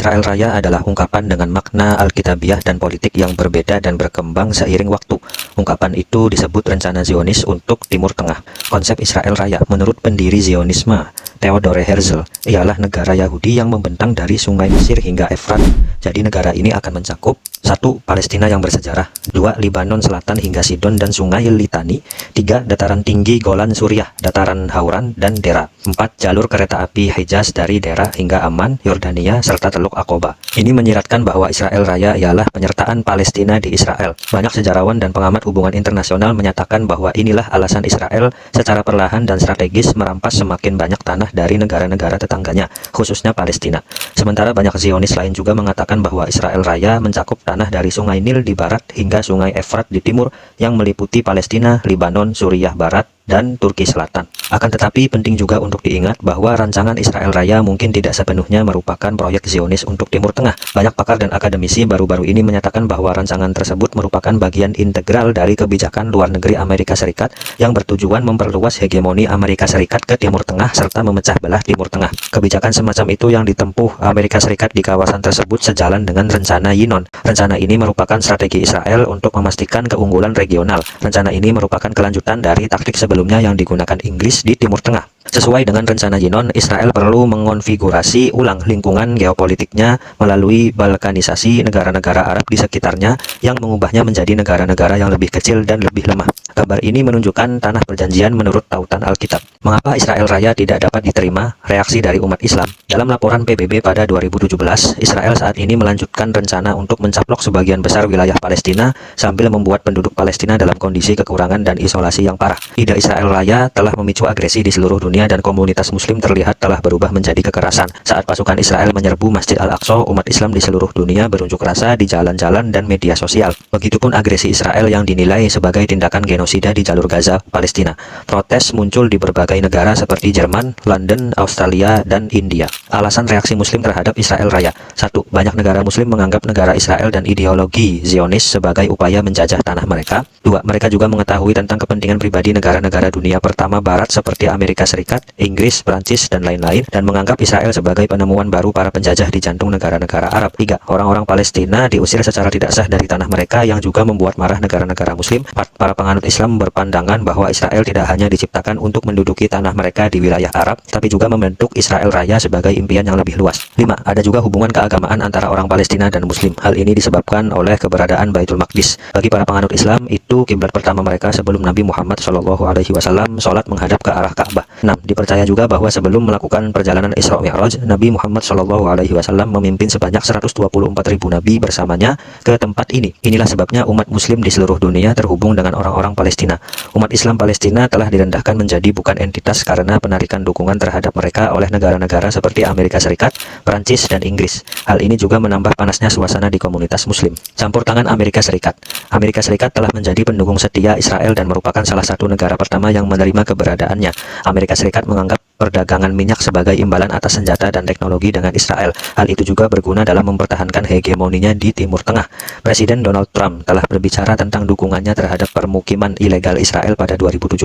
Israel Raya adalah ungkapan dengan makna alkitabiah dan politik yang berbeda dan berkembang seiring waktu. Ungkapan itu disebut rencana Zionis untuk Timur Tengah. Konsep Israel Raya menurut pendiri Zionisme, Theodore Herzl, ialah negara Yahudi yang membentang dari Sungai Mesir hingga Efrat. Jadi negara ini akan mencakup 1. Palestina yang bersejarah, 2. Libanon Selatan hingga Sidon dan Sungai Litani, 3. Dataran tinggi Golan Suriah, Dataran Hauran dan Dera, 4. Jalur kereta api Hejaz dari Dera hingga Amman, Yordania, serta Teluk Aqaba. Ini menyiratkan bahwa Israel Raya ialah penyertaan Palestina di Israel. Banyak sejarawan dan pengamat hubungan internasional menyatakan bahwa inilah alasan Israel secara perlahan dan strategis merampas semakin banyak tanah dari negara-negara tetangganya, khususnya Palestina. Sementara banyak Zionis lain juga mengatakan bahwa Israel Raya mencakup tanah dari Sungai Nil di barat hingga Sungai Efrat di timur yang meliputi Palestina, Libanon, Suriah Barat, dan Turki Selatan. Akan tetapi penting juga untuk diingat bahwa rancangan Israel Raya mungkin tidak sepenuhnya merupakan proyek Zionis untuk Timur Tengah. Banyak pakar dan akademisi baru-baru ini menyatakan bahwa rancangan tersebut merupakan bagian integral dari kebijakan luar negeri Amerika Serikat yang bertujuan memperluas hegemoni Amerika Serikat ke Timur Tengah serta memecah belah Timur Tengah. Kebijakan semacam itu yang ditempuh Amerika Serikat di kawasan tersebut sejalan dengan rencana Yinon. Rencana ini merupakan strategi Israel untuk memastikan keunggulan regional. Rencana ini merupakan kelanjutan dari taktik sebelumnya yang digunakan Inggris di Timur Tengah. Sesuai dengan rencana Yinon, Israel perlu mengonfigurasi ulang lingkungan geopolitiknya melalui balkanisasi negara-negara Arab di sekitarnya yang mengubahnya menjadi negara-negara yang lebih kecil dan lebih lemah. Kabar ini menunjukkan tanah perjanjian menurut tautan Alkitab. Mengapa Israel Raya tidak dapat diterima? Reaksi dari umat Islam. Dalam laporan PBB pada 2017, Israel saat ini melanjutkan rencana untuk mencaplok sebagian besar wilayah Palestina sambil membuat penduduk Palestina dalam kondisi kekurangan dan isolasi yang parah. Ide Israel Raya telah memicu agresi di seluruh dunia dan komunitas muslim terlihat telah berubah menjadi kekerasan. Saat pasukan Israel menyerbu Masjid Al-Aqsa, umat Islam di seluruh dunia berunjuk rasa di jalan-jalan dan media sosial. Begitupun agresi Israel yang dinilai sebagai tindakan genosida di jalur Gaza, Palestina. Protes muncul di berbagai negara seperti Jerman, London, Australia, dan India. Alasan reaksi muslim terhadap Israel Raya. 1. Banyak negara muslim menganggap negara Israel dan ideologi Zionis sebagai upaya menjajah tanah mereka. 2. Mereka juga mengetahui tentang kepentingan pribadi negara-negara dunia pertama barat seperti Amerika Serikat, Inggris, Prancis, dan lain-lain, dan menganggap Israel sebagai penemuan baru para penjajah di jantung negara-negara Arab. 3. Orang-orang Palestina diusir secara tidak sah dari tanah mereka yang juga membuat marah negara-negara muslim. 4. Para penganut Islam berpandangan bahwa Israel tidak hanya diciptakan untuk menduduki tanah mereka di wilayah Arab, tapi juga membentuk Israel Raya sebagai impian yang lebih luas. 5. Ada juga hubungan keagamaan antara orang Palestina dan Muslim. Hal ini disebabkan oleh keberadaan Baitul Maqdis. Bagi para penganut Islam, itu kiblat pertama mereka sebelum Nabi Muhammad SAW sholat menghadap ke arah Ka'bah. 6. Dipercaya juga bahwa sebelum melakukan perjalanan Isra Mi'raj, Nabi Muhammad SAW memimpin sebanyak 124.000 nabi bersamanya ke tempat ini. Inilah sebabnya umat muslim di seluruh dunia terhubung dengan orang-orang Palestina. Umat Islam Palestina telah direndahkan menjadi bukan entitas karena penarikan dukungan terhadap mereka oleh negara-negara seperti Amerika Serikat, Prancis, dan Inggris. Hal ini juga menambah panasnya suasana di komunitas muslim. Campur tangan Amerika Serikat. Amerika Serikat telah menjadi pendukung setia Israel dan merupakan salah satu negara pertama yang menerima keberadaannya. Amerika Serikat menganggap perdagangan minyak sebagai imbalan atas senjata dan teknologi dengan Israel. Hal itu juga berguna dalam mempertahankan hegemoninya di Timur Tengah. Presiden Donald Trump telah berbicara tentang dukungannya terhadap permukiman ilegal Israel pada 2017.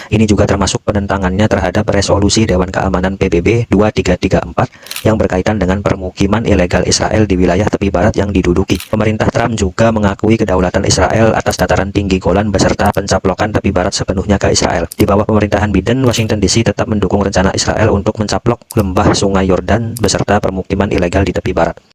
Ini juga termasuk penentangannya terhadap resolusi Dewan Keamanan PBB 2334 yang berkaitan dengan permukiman ilegal Israel di wilayah tepi barat yang diduduki. Pemerintah Trump juga mengakui kedaulatan Israel atas dataran tinggi Golan beserta pencaplokan tepi barat sepenuhnya ke Israel. Di bawah pemerintahan Biden, Washington DC tetap mendukung rencana Israel untuk mencaplok lembah Sungai Yordan beserta permukiman ilegal di tepi barat.